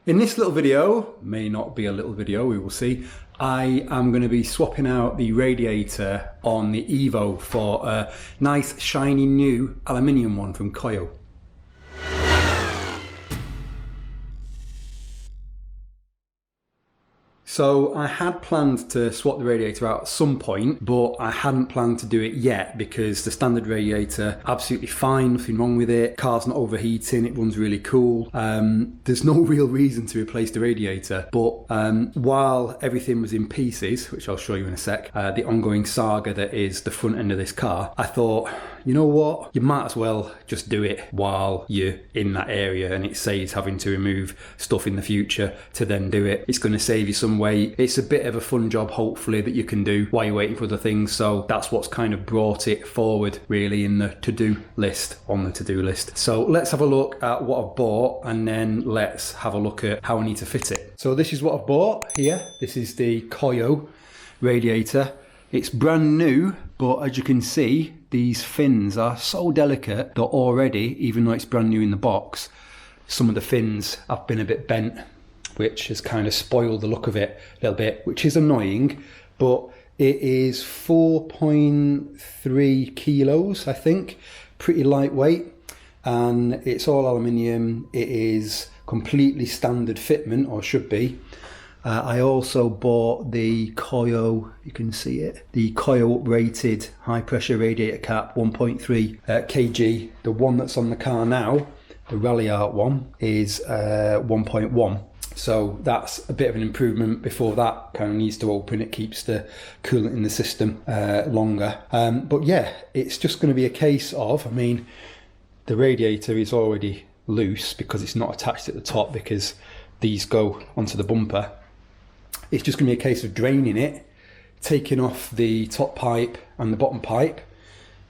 In this little video, may not be a little video, we will see, I am going to be swapping out the radiator on the Evo for a nice shiny new aluminium one from Koyo. So I had planned to swap the radiator out at some point, but I hadn't planned to do it yet because the standard radiator, absolutely fine, nothing wrong with it. Car's not overheating, it runs really cool. There's no real reason to replace the radiator, but while everything was in pieces, which I'll show you in a sec, the ongoing saga that is the front end of this car, I thought, you know what, you might as well just do it while you're in that area, and it saves having to remove stuff in the future to then do it. It's going to save you some weight. It's a bit of a fun job, hopefully, that you can do while you're waiting for other things. So that's what's kind of brought it forward really in the to-do list, on the to-do list. So let's have a look at what I've bought, and then let's have a look at how I need to fit it. So this is what I've bought here. This is the Koyo radiator. It's brand new, but as you can see, these fins are so delicate that already, even though it's brand new in the box, some of the fins have been a bit bent, which has kind of spoiled the look of it a little bit, which is annoying. But it is 4.3 kilos, I think, pretty lightweight, and it's all aluminium. It is completely standard fitment, or should be. I also bought the Koyo, you can see it, the Koyo rated high pressure radiator cap, 1.3 kg. The one that's on the car now, the Rally Art one, is 1.1. So that's a bit of an improvement. Before that kind of needs to open, it keeps the coolant in the system longer. But yeah, it's just going to be a case of, I mean, the radiator is already loose because it's not attached at the top because these go onto the bumper. It's just going to be a case of draining it, taking off the top pipe and the bottom pipe,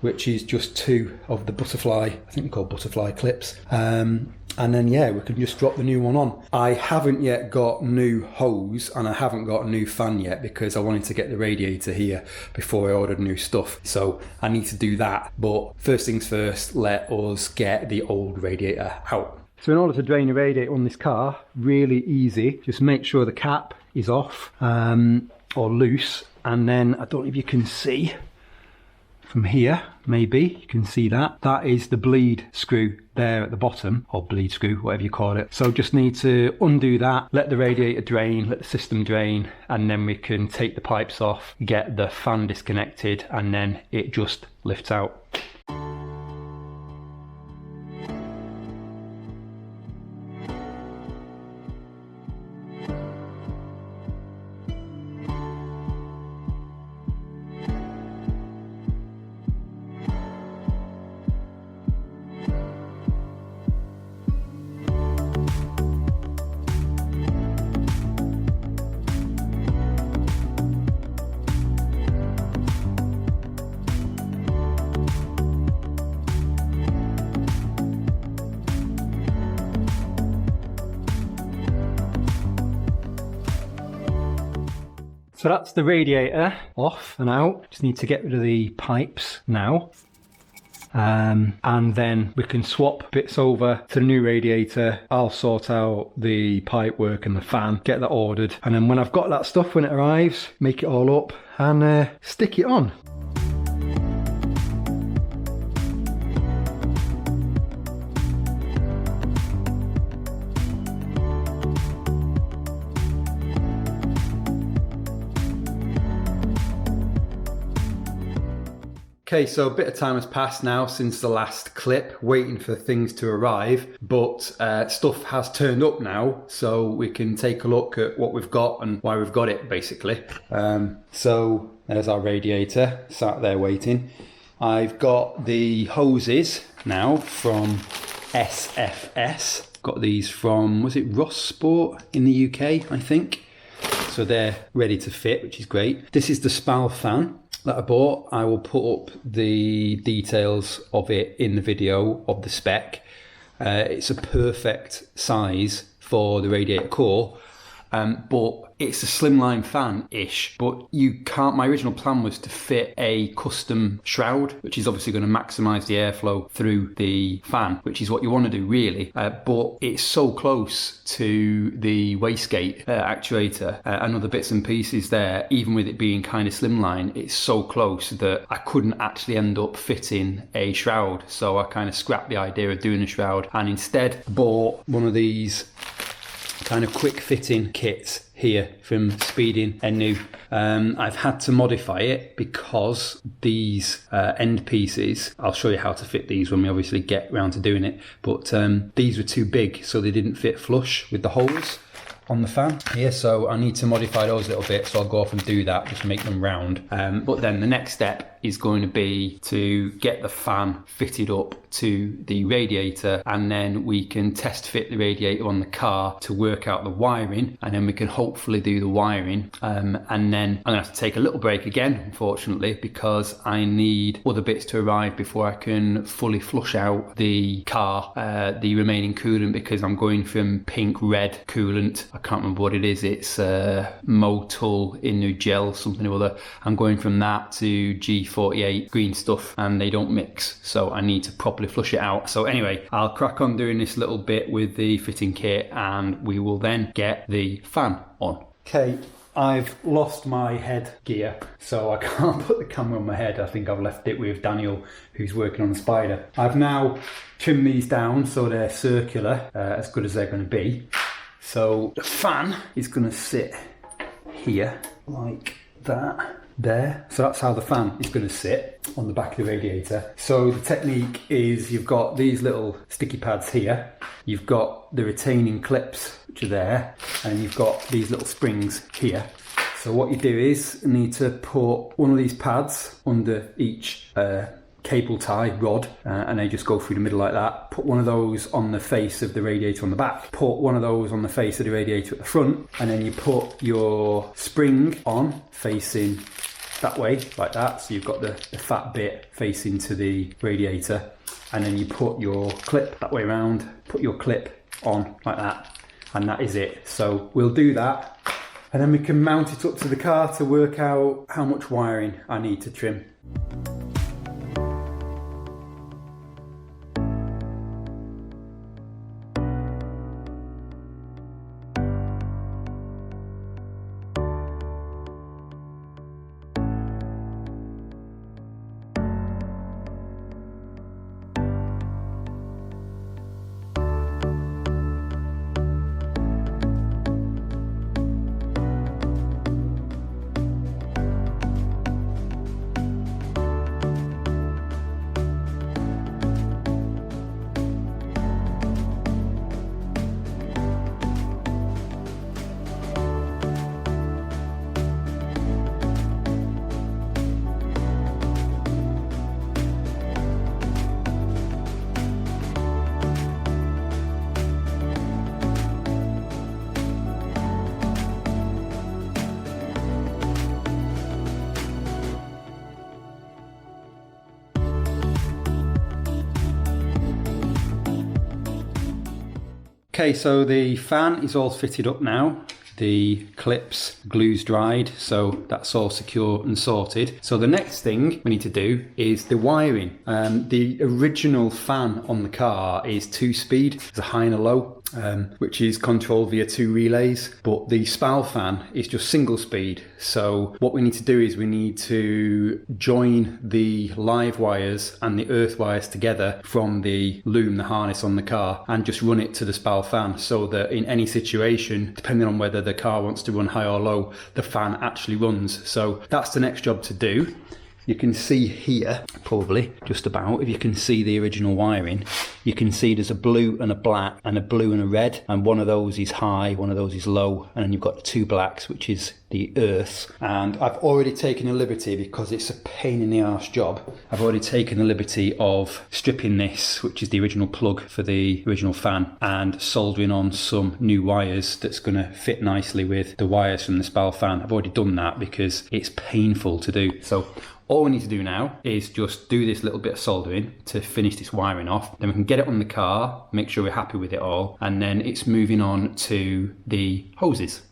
which is just two of the butterfly, I think they're called butterfly clips. And then, yeah, we can just drop the new one on. I haven't yet got new hose, and I haven't got a new fan yet because I wanted to get the radiator here before I ordered new stuff. So I need to do that. But first things first, let us get the old radiator out. So in order to drain the radiator on this car, really easy. Just make sure the cap is off or loose. And then, I don't know if you can see from here, maybe you can see that. That is the bleed screw there at the bottom, or bleed screw, whatever you call it. So just need to undo that, let the radiator drain, let the system drain, and then we can take the pipes off, get the fan disconnected, and then it just lifts out. So that's the radiator off and out. Just need to get rid of the pipes now. And then we can swap bits over to the new radiator. I'll sort out the pipe work and the fan, get that ordered. And then when I've got that stuff, when it arrives, make it all up and stick it on. Okay, so a bit of time has passed now since the last clip, waiting for things to arrive, but stuff has turned up now, so we can take a look at what we've got and why we've got it, basically. So there's our radiator, sat there waiting. I've got the hoses now from SFS. Got these from, was it Ross Sport in the UK, I think? So they're ready to fit, which is great. This is the SPAL fan that I bought. I will put up the details of it in the video of the spec. It's a perfect size for the radiator core, but it's a slimline fan-ish, but you can't, my original plan was to fit a custom shroud, which is obviously going to maximize the airflow through the fan, which is what you want to do really, but it's so close to the wastegate actuator and other bits and pieces there, even with it being kind of slimline, it's so close that I couldn't actually end up fitting a shroud, so I kind of scrapped the idea of doing a shroud and instead bought one of these kind of quick fitting kits here from Speeding and New. I've had to modify it because these end pieces, I'll show you how to fit these when we obviously get round to doing it, but these were too big, so they didn't fit flush with the holes on the fan here, so I need to modify those a little bit, so I'll go off and do that, just make them round. But then the next step is going to be to get the fan fitted up to the radiator, and then we can test fit the radiator on the car to work out the wiring, and then we can hopefully do the wiring. And then I'm gonna have to take a little break again, unfortunately, because I need other bits to arrive before I can fully flush out the car, the remaining coolant, because I'm going from pink red coolant, I can't remember what it is, it's Motul Inu Gel something or other. I'm going from that to G48 green stuff, and they don't mix, so I need to properly flush it out. So anyway, I'll crack on doing this little bit with the fitting kit, and we will then get the fan on. Okay, I've lost my head gear, so I can't put the camera on my head. I think I've left it with Daniel, who's working on the Spider. I've now trimmed these down so they're circular, as good as they're going to be. So the fan is going to sit here like that. There, so that's how the fan is going to sit on the back of the radiator. So the technique is you've got these little sticky pads here, you've got the retaining clips which are there, and you've got these little springs here. So what you do is you need to put one of these pads under each cable tie rod, and they just go through the middle like that. Put one of those on the face of the radiator on the back, put one of those on the face of the radiator at the front, and then you put your spring on facing that way like that, so you've got the fat bit facing to the radiator, and then you put your clip that way around, put your clip on like that, and that is it. So we'll do that, and then we can mount it up to the car to work out how much wiring I need to trim. Okay, so the fan is all fitted up now. The clips, glue's dried, so that's all secure and sorted. So the next thing we need to do is the wiring. The original fan on the car is 2-speed, it's a high and a low, which is controlled via 2 relays, but the SPAL fan is just single speed. So what we need to do is we need to join the live wires and the earth wires together from the loom, the harness on the car, and just run it to the SPAL fan, so that in any situation, depending on whether the car wants to run high or low, the fan actually runs. So that's the next job to do. You can see here, probably just about, if you can see the original wiring, you can see there's a blue and a black and a blue and a red, and one of those is high, one of those is low, and then you've got the 2 blacks, which is the earth. And I've already taken a liberty, because it's a pain in the arse job, I've already taken the liberty of stripping this, which is the original plug for the original fan, and soldering on some new wires that's going to fit nicely with the wires from the SPAL fan. I've already done that because it's painful to do. So all we need to do now is just do this little bit of soldering to finish this wiring off. Then we can get it on the car, make sure we're happy with it all, and then it's moving on to the hoses.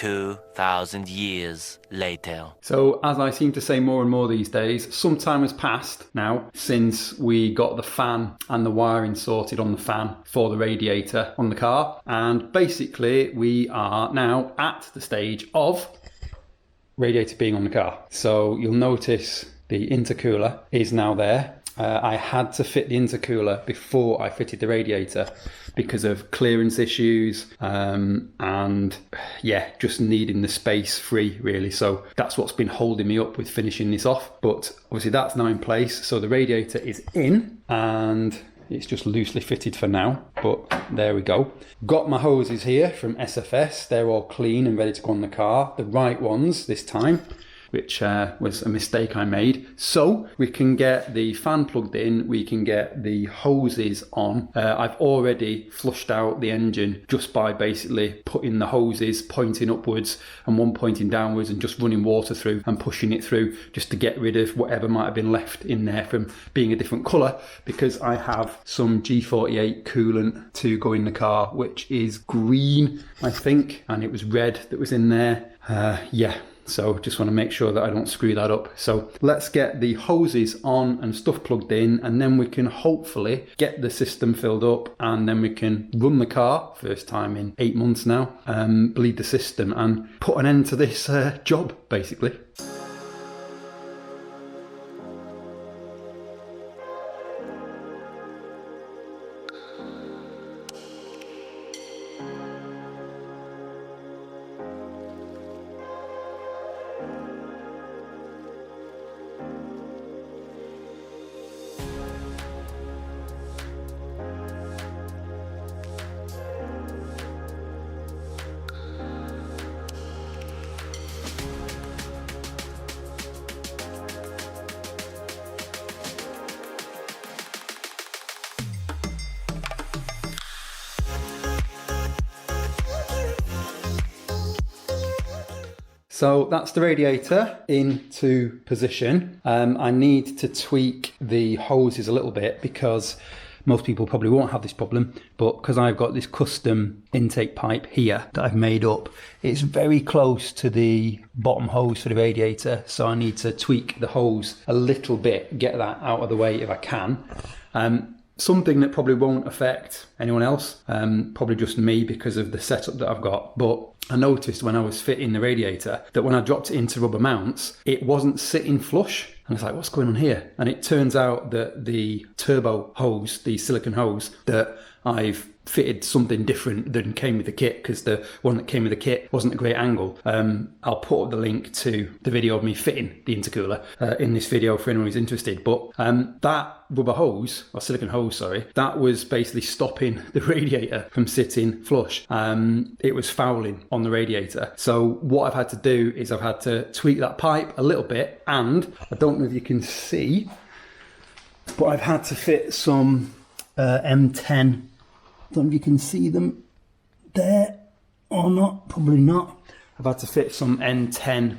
2,000 years later. So, as I seem to say more and more these days, some time has passed now since we got the fan and the wiring sorted on the fan for the radiator on the car. And basically, we are now at the stage of radiator being on the car. So, you'll notice the intercooler is now there. I had to fit the intercooler before I fitted the radiator because of clearance issues and yeah, just needing the space free really. So that's what's been holding me up with finishing this off. But obviously that's now in place. So the radiator is in and it's just loosely fitted for now, but there we go. Got my hoses here from SFS. They're all clean and ready to go on the car. The right ones this time, which was a mistake I made. So we can get the fan plugged in, we can get the hoses on. I've already flushed out the engine just by basically putting the hoses pointing upwards and one pointing downwards and just running water through and pushing it through just to get rid of whatever might have been left in there from being a different colour, because I have some G48 coolant to go in the car, which is green, I think, and it was red that was in there. Yeah. So just want to make sure that I don't screw that up. So let's get the hoses on and stuff plugged in, and then we can hopefully get the system filled up, and then we can run the car, first time in 8 months now, bleed the system and put an end to this job basically. So that's the radiator into position. I need to tweak the hoses a little bit because most people probably won't have this problem, but because I've got this custom intake pipe here that I've made up, it's very close to the bottom hose for the radiator, so I need to tweak the hose a little bit, get that out of the way if I can. Something that probably won't affect anyone else, probably just me because of the setup that I've got. But I noticed when I was fitting the radiator that when I dropped it into rubber mounts, it wasn't sitting flush. And I was like, what's going on here? And it turns out that the turbo hose, the silicone hose that I've fitted something different than came with the kit, because the one that came with the kit wasn't a great angle. I'll put up the link to the video of me fitting the intercooler in this video for anyone who's interested. But that rubber hose, or silicone hose, sorry, that was basically stopping the radiator from sitting flush. It was fouling on the radiator. So what I've had to do is I've had to tweak that pipe a little bit, and I don't know if you can see, but I've had to fit some M10. Don't know if you can see them there or not, probably not. I've had to fit some N10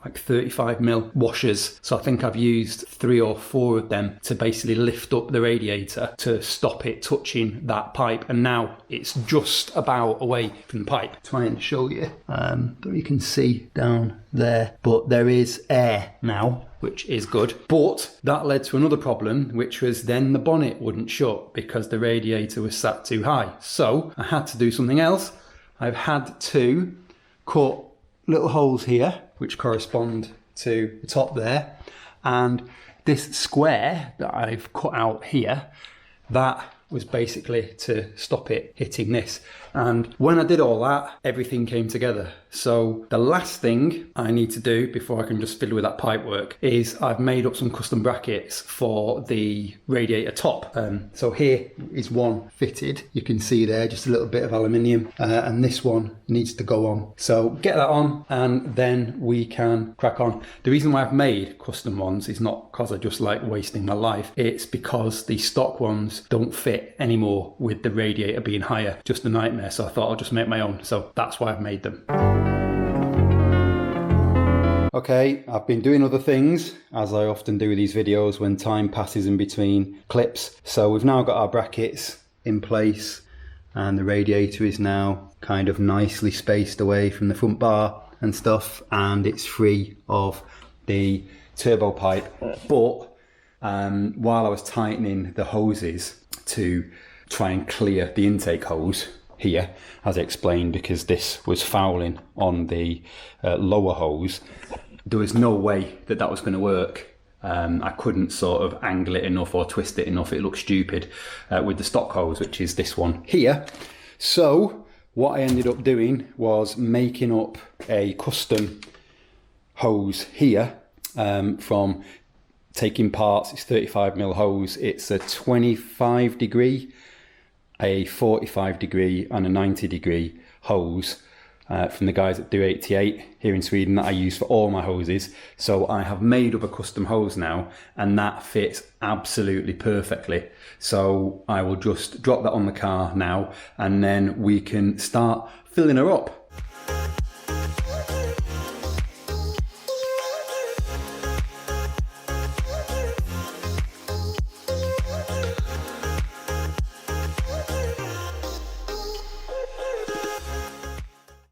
like 35mm washers, so I think I've used 3 or 4 of them to basically lift up the radiator to stop it touching that pipe, and now it's just about away from the pipe. Try and show you, don't know if you can see down there, but there is air now, which is good. But that led to another problem, which was then the bonnet wouldn't shut because the radiator was sat too high. So I had to do something else. I've had to cut little holes here, which correspond to the top there. And this square that I've cut out here, that was basically to stop it hitting this. And when I did all that, everything came together. So the last thing I need to do before I can just fiddle with that pipe work is I've made up some custom brackets for the radiator top. So here is one fitted. You can see there just a little bit of aluminium, and this one needs to go on. So get that on and then we can crack on. The reason why I've made custom ones is not because I just like wasting my life. It's because the stock ones don't fit anymore with the radiator being higher. Just a nightmare. So I thought I'll just make my own. So that's why I've made them. Okay, I've been doing other things, as I often do with these videos when time passes in between clips. So we've now got our brackets in place and the radiator is now kind of nicely spaced away from the front bar and stuff, and it's free of the turbo pipe. But while I was tightening the hoses to try and clear the intake hose here, as I explained, because this was fouling on the lower hose, there was no way that that was going to work. I couldn't sort of angle it enough or twist it enough. It looked stupid with the stock hose, which is this one here. So what I ended up doing was making up a custom hose here from taking parts. It's 35mm hose. It's a 25 degree, a 45 degree and a 90 degree hose from the guys that do 88 here in Sweden that I use for all my hoses. So I have made up a custom hose now and that fits absolutely perfectly. So I will just drop that on the car now and then we can start filling her up.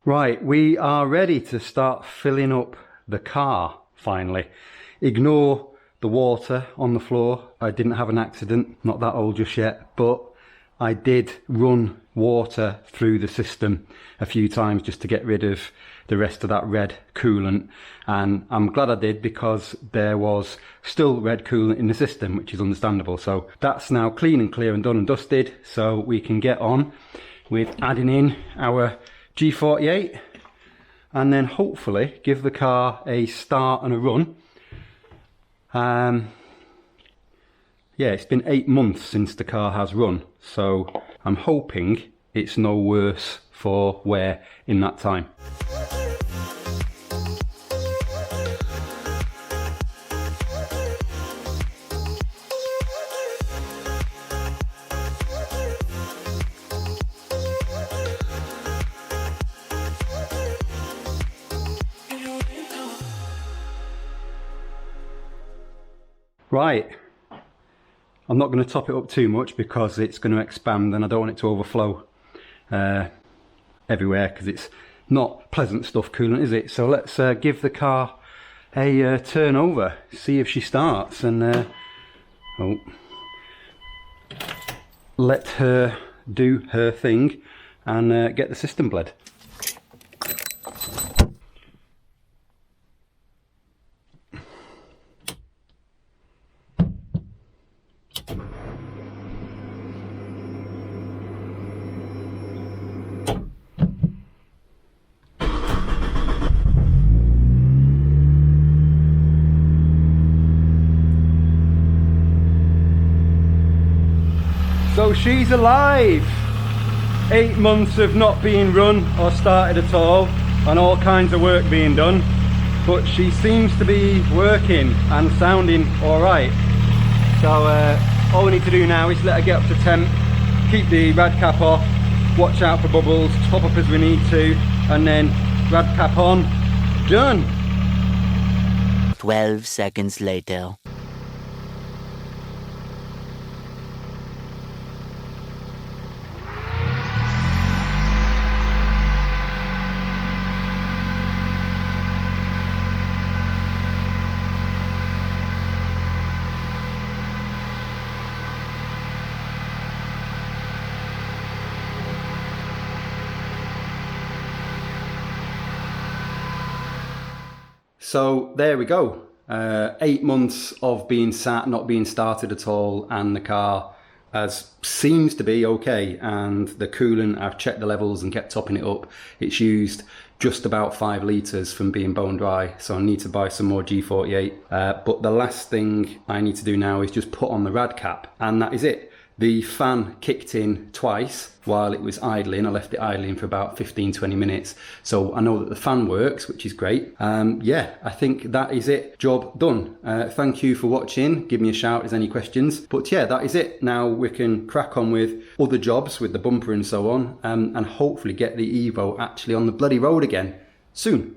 Right, we are ready to start filling up the car finally. Ignore the water on the floor. I didn't have an accident, not that old just yet, but I did run water through the system a few times just to get rid of the rest of that red coolant, and I'm glad I did because there was still red coolant in the system, which is understandable. So that's now clean and clear and done and dusted, so we can get on with adding in our G48 and then hopefully give the car a start and a run. Yeah, it's been 8 months since the car has run, so I'm hoping it's no worse for wear in that time. Right, I'm not going to top it up too much because it's going to expand and I don't want it to overflow everywhere because it's not pleasant stuff coolant, is it? So let's give the car a turn over, see if she starts, and let her do her thing and get the system bled. So she's alive! 8 months of not being run or started at all, and all kinds of work being done, but she seems to be working and sounding alright. So all we need to do now is let her get up to temp, keep the rad cap off, watch out for bubbles, top up as we need to, and then rad cap on, done! 12 seconds later. So there we go. 8 months of being sat, not being started at all, and the car seems to be okay. And the coolant, I've checked the levels and kept topping it up. It's used just about 5 litres from being bone dry, so I need to buy some more G48. But the last thing I need to do now is just put on the rad cap, and that is it. The fan kicked in twice while it was idling. I left it idling for about 15-20 minutes. So I know that the fan works, which is great. Yeah, I think that is it. Job done. Thank you for watching. Give me a shout if there's any questions. But yeah, that is it. Now we can crack on with other jobs with the bumper and so on, and hopefully get the Evo actually on the bloody road again soon.